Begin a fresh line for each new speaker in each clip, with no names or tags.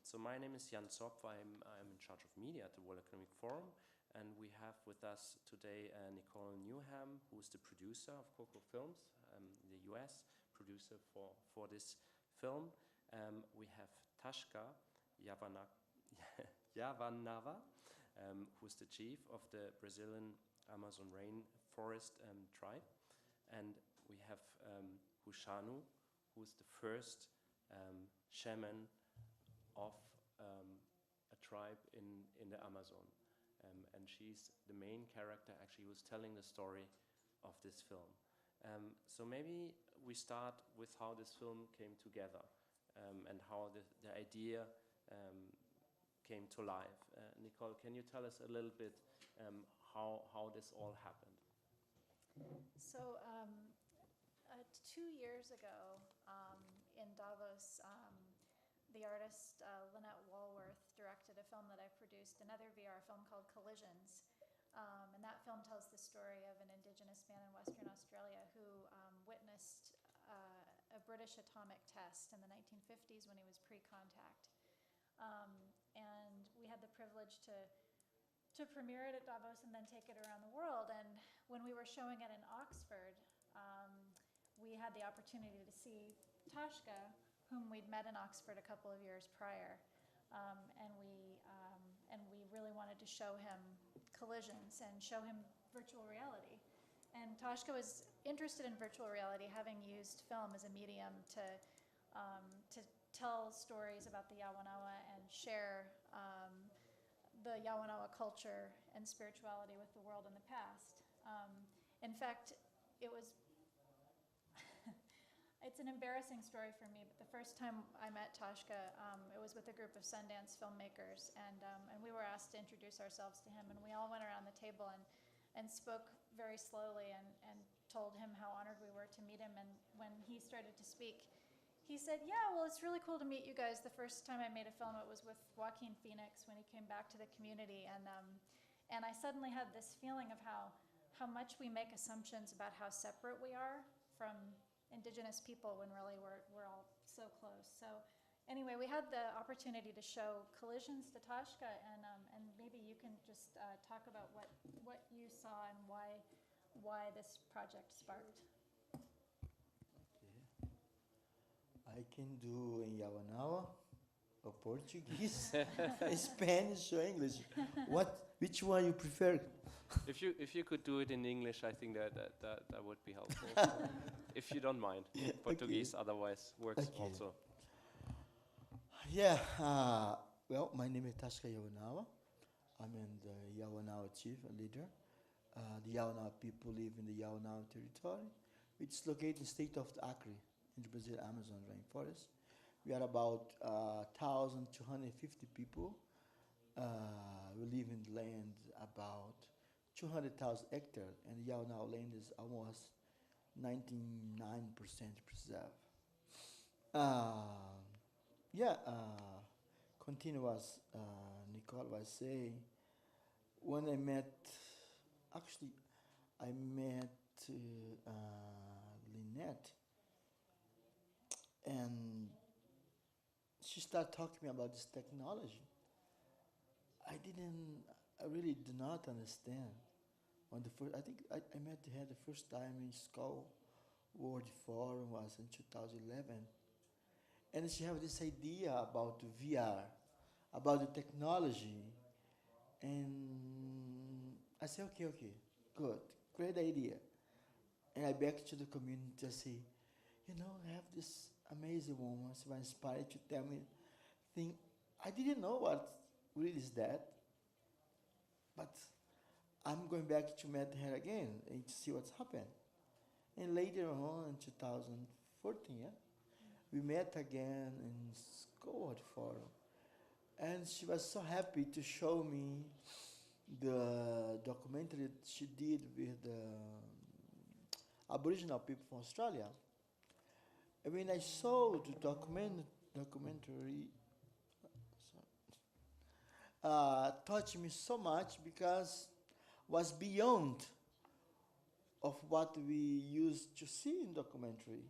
So my name is Jan Zopf. I'm in charge of media at the World Economic Forum, and we have with us today Nicole Newham, who is the producer of Coco Films in the US, producer for this film. We have Tashka Yavanava, who's the chief of the Brazilian Amazon rainforest tribe, and we have Hushanu, who's the first shaman of a tribe in the Amazon. And she's the main character, actually, who's telling the story of this film. So maybe we start with how this film came together and how the idea came to life. Nicole, can you tell us a little bit how this all happened?
So 2 years ago in Davos, the artist Lynette Walworth directed a film that I produced, another VR film called Collisions. And that film tells the story of an Indigenous man in Western Australia who witnessed a British atomic test in the 1950s when he was pre-contact. And we had the privilege to premiere it at Davos and then take it around the world. And when we were showing it in Oxford, we had the opportunity to see Tashka, whom we'd met in Oxford a couple of years prior. And we really wanted to show him Collisions and show him virtual reality. And Tashka was interested in virtual reality, having used film as a medium to tell stories about the Yawanawa and share the Yawanawa culture and spirituality with the world in the past. In fact, it was it's an embarrassing story for me, but the first time I met Tashka, it was with a group of Sundance filmmakers, and we were asked to introduce ourselves to him, and we all went around the table and spoke very slowly and told him how honored we were to meet him. And when he started to speak, he said, "Yeah, well, it's really cool to meet you guys. The first time I made a film, it was with Joaquin Phoenix when he came back to the community." And I suddenly had this feeling of how much we make assumptions about how separate we are from Indigenous people when really we're all so close. So anyway, we had the opportunity to show Collisions to Tashka, and maybe you can just talk about what you saw and why this project sparked.
Okay. I can do in Yawanawa, or Portuguese, Spanish, or English. Which one you prefer?
If you could do it in English, I think that would be helpful. If you don't mind. Portuguese
Okay.
otherwise works
Okay.
also.
Yeah, well, my name is Tashka Yawanawa. I'm the Yawanawa chief, a leader. The Yawanawa people live in the Yawanawa territory, which is located in the state of Acre, in the Brazil Amazon rainforest. We are about 1,250 people. We live in land about 200,000 hectares, and the Yawanawa land is almost 99% preserved. Continue as Nicole was saying. When I met, actually, I met Lynette, and she started talking to me about this technology. I really do not understand. I think I met her the first time in Skull World Forum was in 2011. And she had this idea about VR, about the technology. And I said, okay, good, great idea. And I back to the community to say, I have this amazing woman, she was inspired to tell me thing. I didn't know what really is that, but I'm going back to meet her again and to see what's happened. And later on in 2014, yeah, we met again in School Forum. And she was so happy to show me the documentary that she did with the Aboriginal people from Australia. And when I saw the documentary, touched me so much because was beyond of what we used to see in documentary.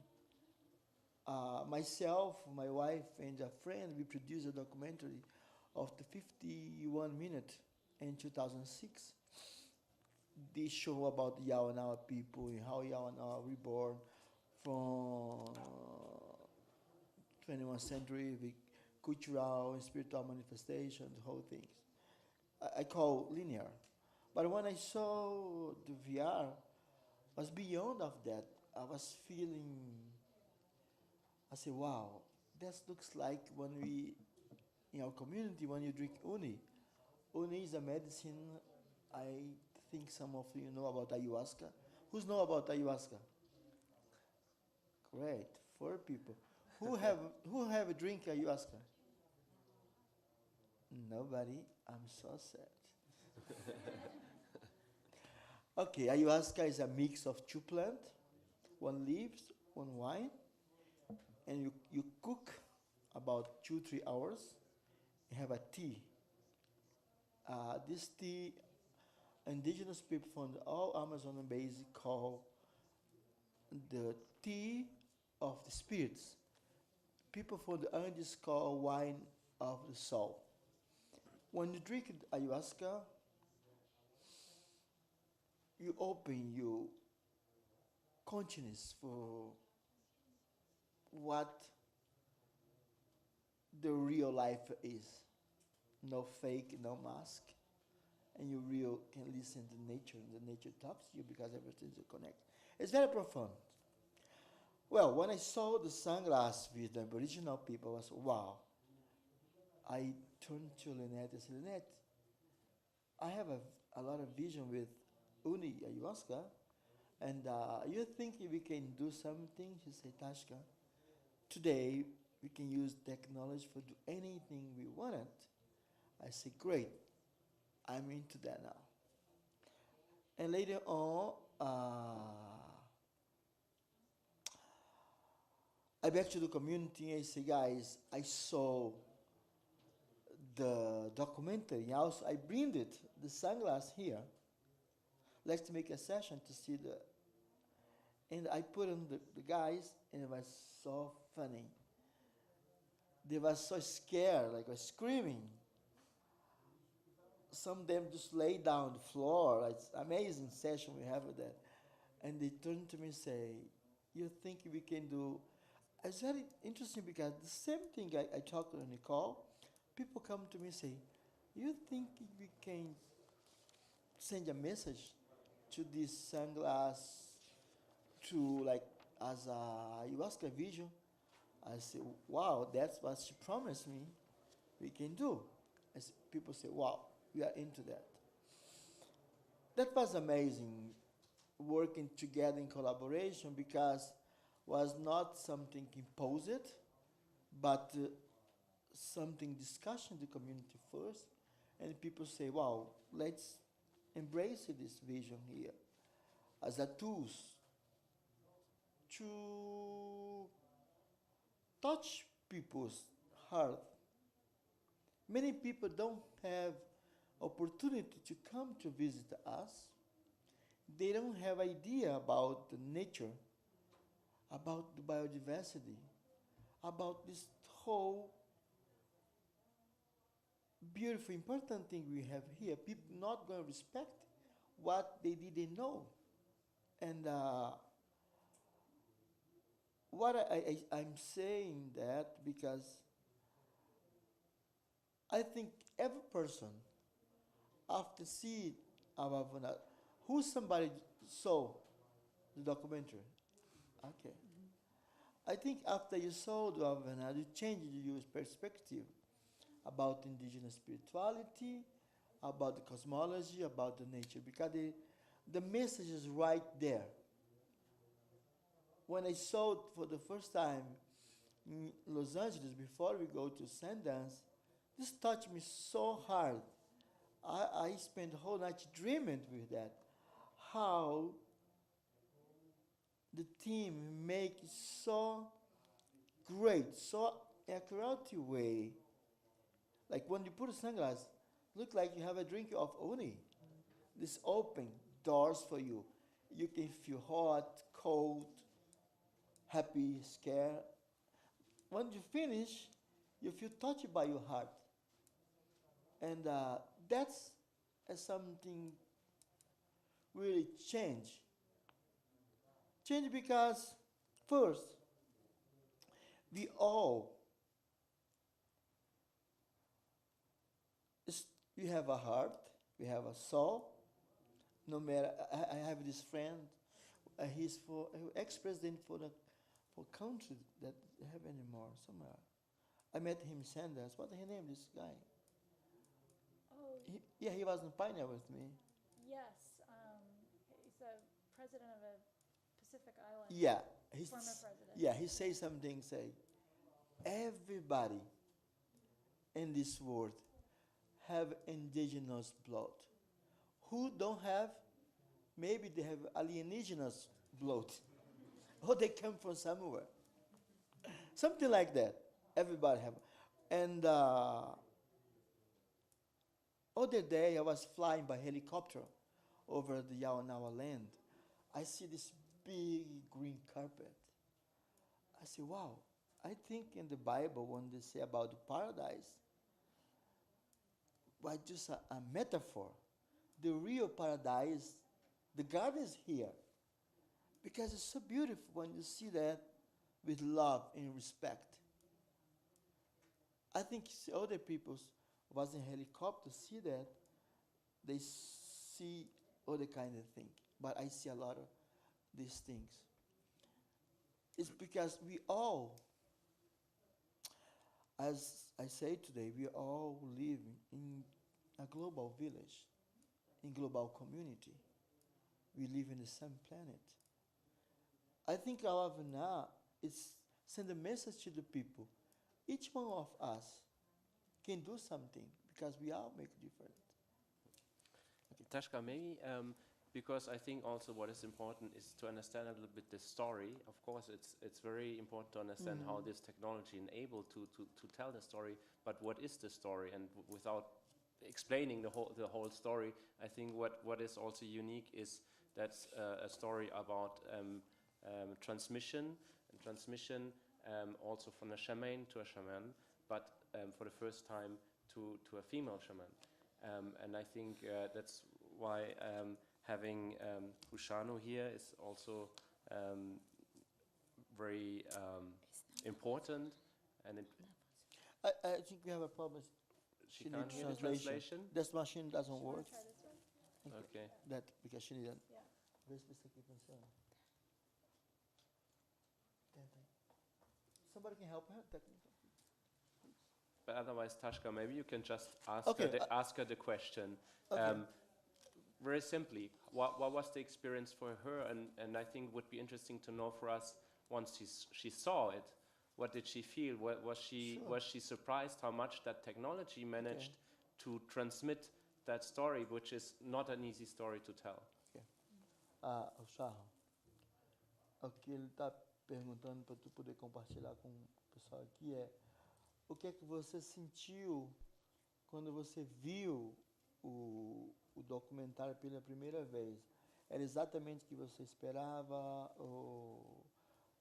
Myself, my wife, and a friend, we produced a documentary of the 51 minute in 2006. This show about Yawanawa people and how Yawanawa reborn from 21st century with cultural and spiritual manifestation, the whole thing. I call linear. But when I saw the VR, was beyond of that. I was feeling, I said, wow, that looks like when we, in our community, when you drink uni. Uni is a medicine. I think some of you know about ayahuasca. Who's know about ayahuasca? Great, 4 people. Who have a drink ayahuasca? Nobody. I'm so sad. Okay, ayahuasca is a mix of 2 plants, 1 leaves, 1 wine, and you cook about 2-3 hours. You have a tea. This tea, indigenous people from all Amazon basin call the tea of the spirits. People from the Andes call wine of the soul. When you drink ayahuasca, you open your consciousness for what the real life is. No fake, no mask. And you real can listen to nature, and the nature talks to you because everything's connected. It's very profound. Well, when I saw the sunglasses with the Aboriginal people, I was, wow. I turned to Lynette and said, Lynette, I have a lot of vision with Uni ayahuasca, and you think we can do something? She said, Tashka, today we can use technology for do anything we wanted. I said, great, I'm into that now. And later on, I back to the community and I say, guys, I saw the documentary. Also, I bring it, the sunglasses here. Let's make a session to see the. And I put on the guys, and it was so funny. They were so scared, like was screaming. Some of them just lay down on the floor. It's amazing session we have with that. And they turned to me and say, you think we can do. It's very interesting because the same thing I talked to Nicole, people come to me and say, you think we can send a message to this sunglass to like as a ayahuasca vision? I say, wow, that's what she promised me we can do. As people say, wow, we are into that. That was amazing, working together in collaboration because was not something imposed, but something discussion the community first, and people say, wow, let's embrace this vision here as a tools to touch people's heart. Many people don't have opportunity to come to visit us. They don't have idea about the nature, about the biodiversity, about this whole beautiful, important thing we have here. People not going to respect what they didn't know. And what I'm saying that because I think every person after see Awavena, who somebody saw the documentary? Okay. I think after you saw the Awavena, you changed your perspective about indigenous spirituality, about the cosmology, about the nature, because the message is right there. When I saw it for the first time in Los Angeles, before we go to Sundance, this touched me so hard. I spent the whole night dreaming with that. How the team make it so great, so accurate way. Like when you put a sunglasses, look like you have a drink of Oni. This open doors for you. You can feel hot, cold, happy, scared. when you finish, you feel touched by your heart. And that's something really change. Change because, first, we all, we have a heart, we have a soul. No matter, I have this friend, he's for ex-president for country that they have anymore somewhere. I met him in Sanders. What the name this guy?
Oh,
He was in Pioneer with me.
yes. He's the president of a Pacific Island.
Yeah,
Former president.
yeah. He says something. Say, everybody in this world have indigenous blood. Who don't have? Maybe they have alienagenous blood, or they come from somewhere. Something like that. Everybody have. And other day I was flying by helicopter over the Yawanawa land. I see this big green carpet. I say, wow, I think in the Bible when they say about the paradise, why just a metaphor. The real paradise, the garden is here. Because it's so beautiful when you see that with love and respect. I think other people was in helicopter see that, they see other kind of thing. But I see a lot of these things. It's because we all, as I say today, we all live in a global village, in global community. We live in the same planet. I think Awavena is send a message to the people. Each one of us can do something because we all make difference.
Tashka, maybe because I think also what is important is to understand a little bit the story. Of course, it's very important to understand how this technology enabled to tell the story. But what is the story? And without explaining the whole story, I think what is also unique is that's a story about transmission also from a shaman to a shaman, but for the first time to a female shaman. And I think that's why having Hushanu here is also very important. And
I think we have a problem.
she can't hear the translation?
This machine doesn't work.
Try this one?
Okay.
That because she didn't.
Yeah.
Somebody can help her.
But otherwise, Tashka, maybe you can just ask,
Okay,
ask her the question.
Okay.
Very simply, what was the experience for her? And I think would be interesting to know for us, once she saw it, what did she feel? Was she surprised how much that technology managed to transmit that story, which is not an easy story to tell?
O Charro, o que ele está perguntando para tu poder compartilhar com o pessoal aqui é o que é que você sentiu quando você viu o documentário pela primeira vez? Era exatamente o que você esperava? Ou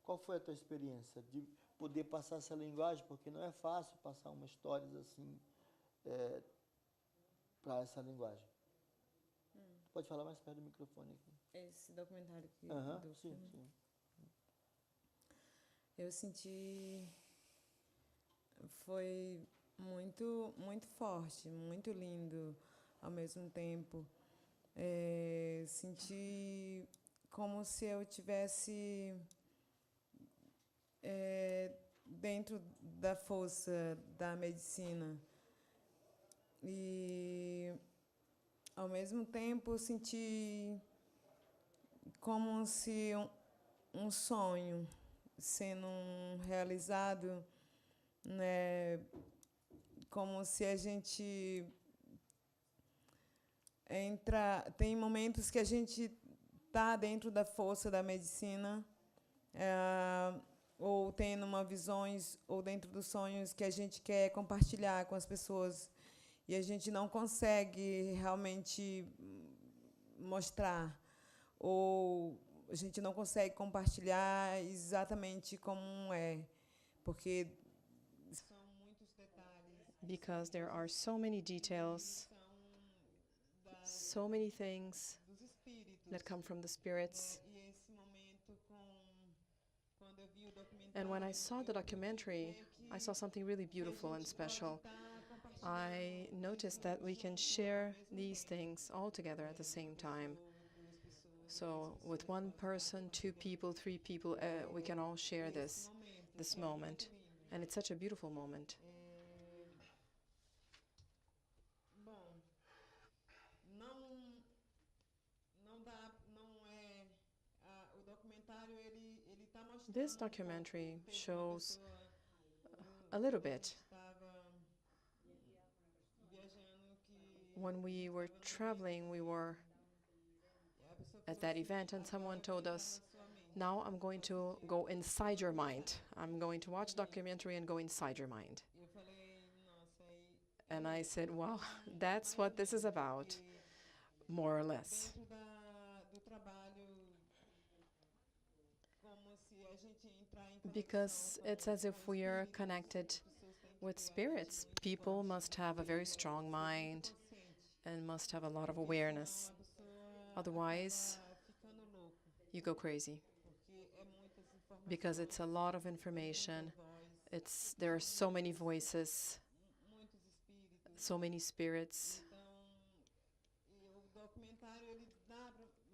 qual foi a tua experiência de poder passar essa linguagem? Porque não é fácil passar uma história assim para essa linguagem. Pode falar mais perto do microfone aqui.
Esse documentário que
Sim, sim.
eu senti, foi muito, muito forte, muito lindo ao mesmo tempo. Senti como se eu tivesse dentro da força da medicina. E, ao mesmo tempo, eu senti como se um sonho sendo realizado, né? Como se a gente tem momentos que a gente está dentro da força da medicina, ou tendo uma visões, ou dentro dos sonhos que a gente quer compartilhar com as pessoas e a gente não consegue realmente mostrar, ou a gente não consegue compartilhar exatamente como é, porque são muitos detalhes,
because there are so many details, so many things
dos espíritos.
that come from the spirits.
E esse momento quando eu vi o
And when I
documentário,
saw the documentary, I saw something really beautiful and special. I noticed that we can share these things all together at the same time. So with one person, two people, three people, we can all share this moment. And it's such a beautiful moment.
Bom, não dá, não é o documentário ele tá mostrando
This documentary
pouco
shows
a
a little
pessoa
bit.
estava viajando que
When we were traveling, we were at that event, and someone told us, now I'm going to go inside your mind. I'm going to watch documentary and go inside your mind.
eu falei, nossa,
And I said, wow, that's what this is about, more or less.
dentro do trabalho, como se a gente entrar em
Because it's as if we are connected with spirits. People must have a very strong mind and must have a lot of awareness. Otherwise,
ficando louco,
you go crazy.
porque é muitas informações,
Because it's a lot of information. There are so many voices,
muitos espíritos.
so many spirits.
Então, o documentário ele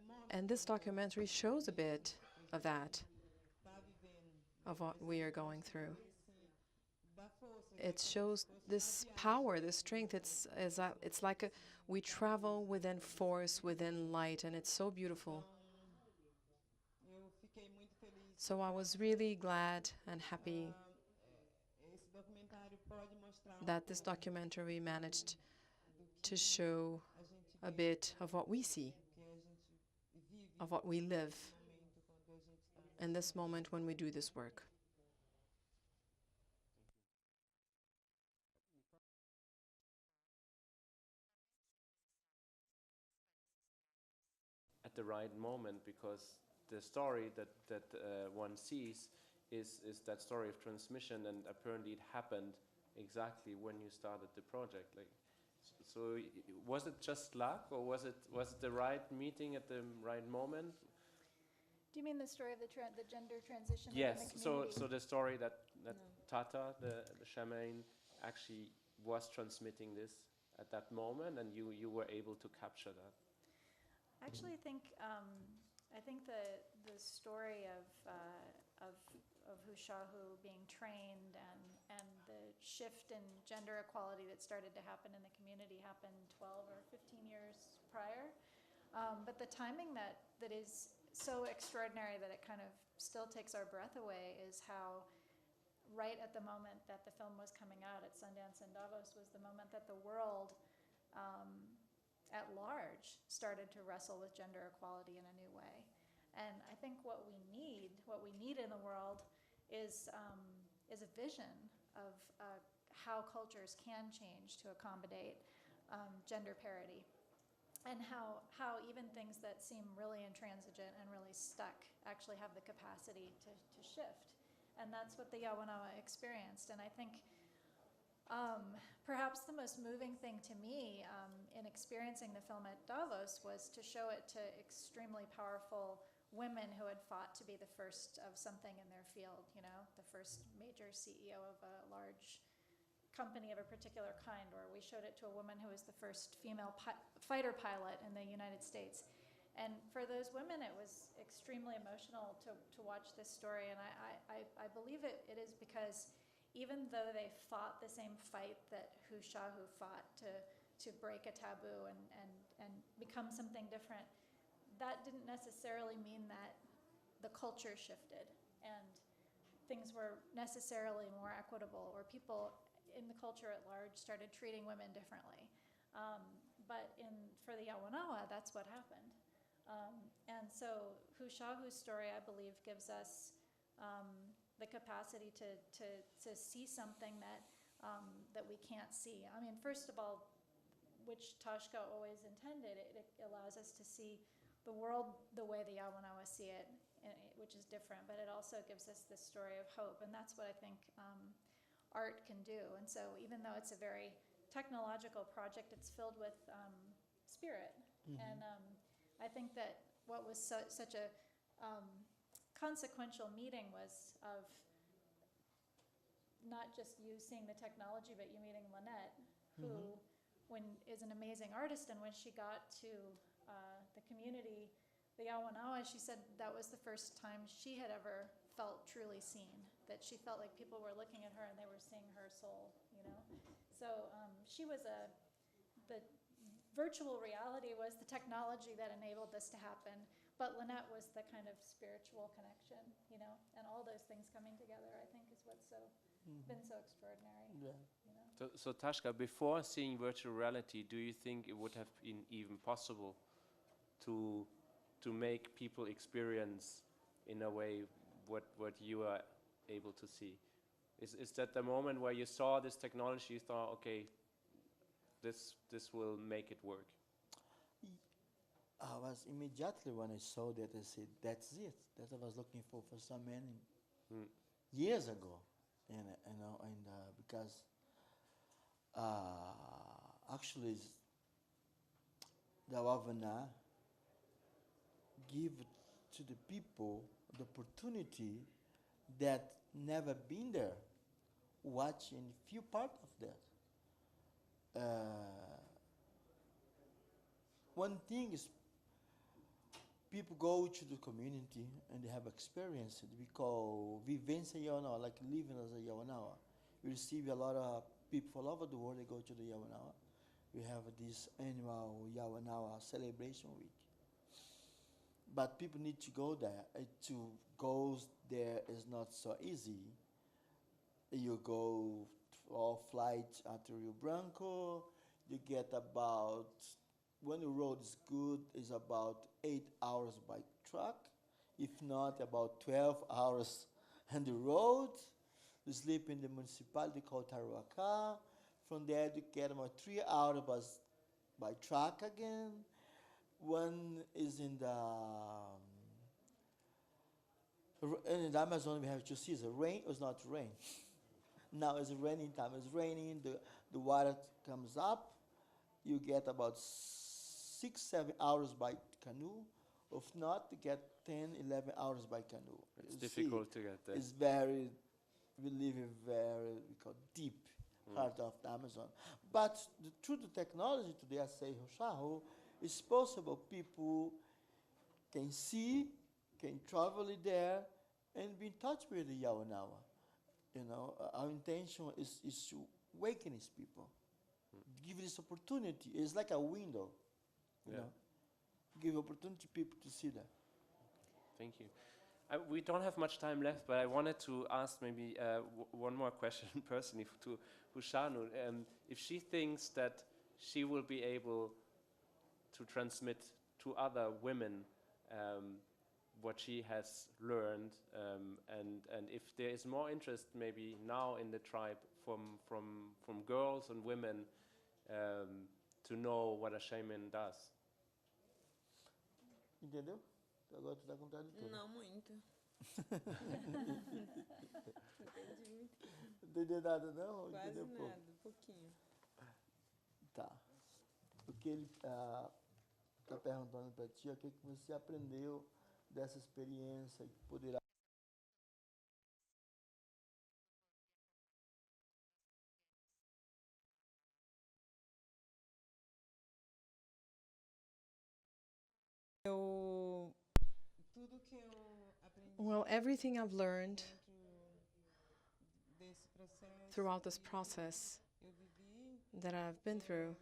mostra
And this documentary shows a bit of that,
tá vivendo,
of what we are going through.
dá força.
It shows this power, this strength. It's like we travel within force, within light, and it's so beautiful.
Eu fiquei muito feliz.
So I was really glad and happy
Esse documentário pode mostrar
that this documentary managed to show
a gente
a bit of what we see,
que a gente vive
of what we live
no momento quando a gente está.
in this moment when we do this work.
At the right moment, because the story that one sees is that story of transmission, and apparently it happened exactly when you started the project. Like, so was it just luck, or was it the right meeting at the right moment?
Do you mean the story of the gender transition
Yes.
within the
So
community?
the story that Tata, the shaman, actually was transmitting this at that moment, and you were able to capture that.
Actually, I think the story of Hushahu being trained and the shift in gender equality that started to happen in the community happened 12 or 15 years prior. But the timing that is so extraordinary that it kind of still takes our breath away is how right at the moment that the film was coming out at Sundance and Davos was the moment that the world at large started to wrestle with gender equality in a new way. And I think what we need in the world is a vision of how cultures can change to accommodate gender parity, and how even things that seem really intransigent and really stuck actually have the capacity to shift. And that's what the Yawanawa experienced. And I think perhaps the most moving thing to me in experiencing the film at Davos was to show it to extremely powerful women who had fought to be the first of something in their field, you know, the first major CEO of a large company of a particular kind, or we showed it to a woman who was the first female fighter pilot in the United States. And for those women, it was extremely emotional to watch this story. And I believe it is because even though they fought the same fight that Hushahu fought to break a taboo and become something different, that didn't necessarily mean that the culture shifted and things were necessarily more equitable, or people in the culture at large started treating women differently. But for the Yawanawa, that's what happened. And so Hushahu's story, I believe, gives us the capacity to see something that we can't see. I mean, first of all, which Tashka always intended, it allows us to see the world the way the Yawanawa see it, which is different, but it also gives us this story of hope, and that's what I think art can do. And so even though it's a very technological project, it's filled with spirit. And I think that what was such a consequential meeting was of not just you seeing the technology, but you meeting Lynette, who is an amazing artist, and when she got to the community, the Awanawa, she said that was the first time she had ever felt truly seen, that she felt like people were looking at her and they were seeing her soul, you know? So she was the virtual reality was the technology that enabled this to happen, but Lynette was the kind of spiritual connection, you know? And all those things coming together, I think, is what's been so extraordinary.
Yeah.
You know?
So Tashka, before seeing virtual reality, do you think it would have been even possible to make people experience in a way what you are able to see? Is that the moment where you saw this technology, you thought, okay, this will make it work?
I was immediately when I saw that, I said, that's it. That I was looking for so many years ago, and you know, and because actually the Awavena give to the people the opportunity that never been there, watching few part of that. One thing is people go to the community and they have experience. We call vivência Yawanawa, like living as a Yawanawa. We receive a lot of people all over the world. They go to the Yawanawa. We have this annual Yawanawa celebration week. But people need to go there. To go there is not so easy. You go or flight at Rio Branco. You get about, when the road is good, is about 8 hours by truck. If not, about 12 hours on the road. You sleep in the municipality called Taruaka. From there, you get about 3 hours by truck again. One is in the Amazon. We have 2 seasons. Rain or not rain. Now it's raining time. It's raining. The water comes up. You get about 6-7 hours by canoe. If not, you get 10-11 hours by canoe.
It's difficult to get there.
It's very, we live in very, we call deep part of the Amazon. But through the technology today, I say, Hoshaho, it's possible people can see, can travel there, and be in touch with the Yawanawa. You know, our intention is to awaken these people, give this opportunity. It's like a window, you know, give opportunity to people to see that.
Thank you. We don't have much time left, but I wanted to ask maybe one more question personally to Hushanu. If she thinks that she will be able to transmit to other women what she has learned, and if there is more interest maybe now in the tribe from girls and women to know what a shaman does.
Entendeu? Agora tu tá com tradutor.
Não muito.
Não entendeu nada não?
Quase
Entendeu
nada,
pouco?
pouquinho.
Tá. O que ele está perguntando para ti, o que você aprendeu dessa experiência que poderá
Tudo que eu aprendi
Well, everything I've learned
desse processo,
throughout this process
eu vivi
that I've been through,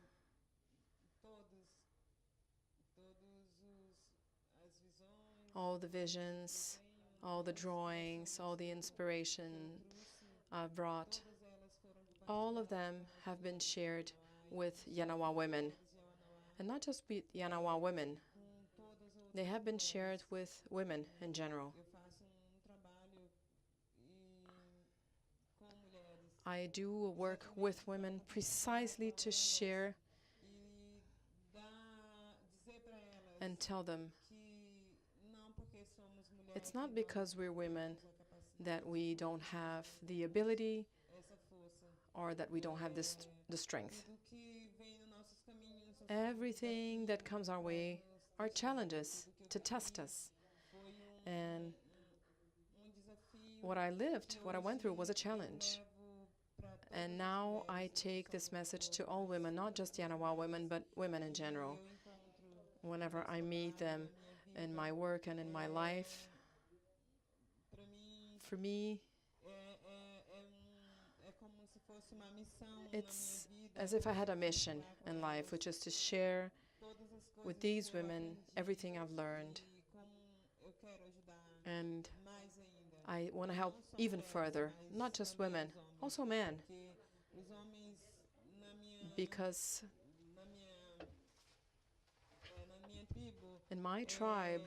as visões,
all the visions, all the drawings, all the inspiration I've brought,
todas elas foram
all of them have been shared with Yanawa women. And not just with Yanawa women,
com todas as
they have been shared with women in general.
Eu faço trabalho com mulheres
I do work with women precisely to share
e dizer para elas
and tell them
que não porque somos mulheres
It's not because we're women that we don't have the ability or that we don't have the strength. Everything that comes our way are challenges to test us. And what I lived, what I went through was a challenge. And now I take this message to all women, not just Yanawa women, but women in general. Whenever I meet them in my work and in my life, for me, it's as if I had a mission in life, which is to share with these women everything I've learned. And I want to help even further, not just women, also men. Because in my tribe,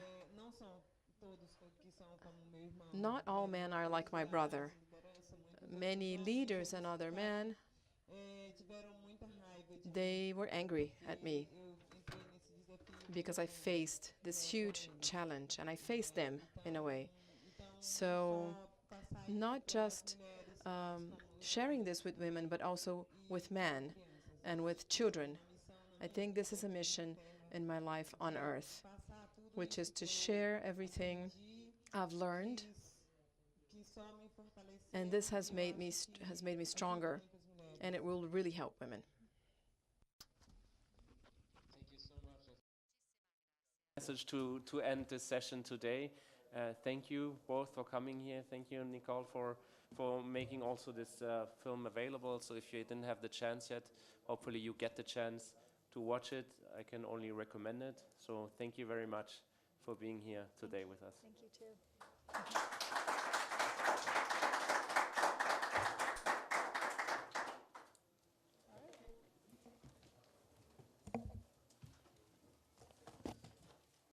not all men are like my brother. Many leaders and other men, they were angry at me because I faced this huge challenge, and I faced them in a way. So not just sharing this with women, but also with men and with children. I think this is a mission in my life on earth, which is to share everything I've learned, and this has made me stronger, and it will really help women.
Message to end this session today. Thank you both for coming here. Thank you, Nicole, for making also this film available. So if you didn't have the chance yet, hopefully you get the chance to watch it. I can only recommend it. So thank you very much for being here today with us.
Thank you too.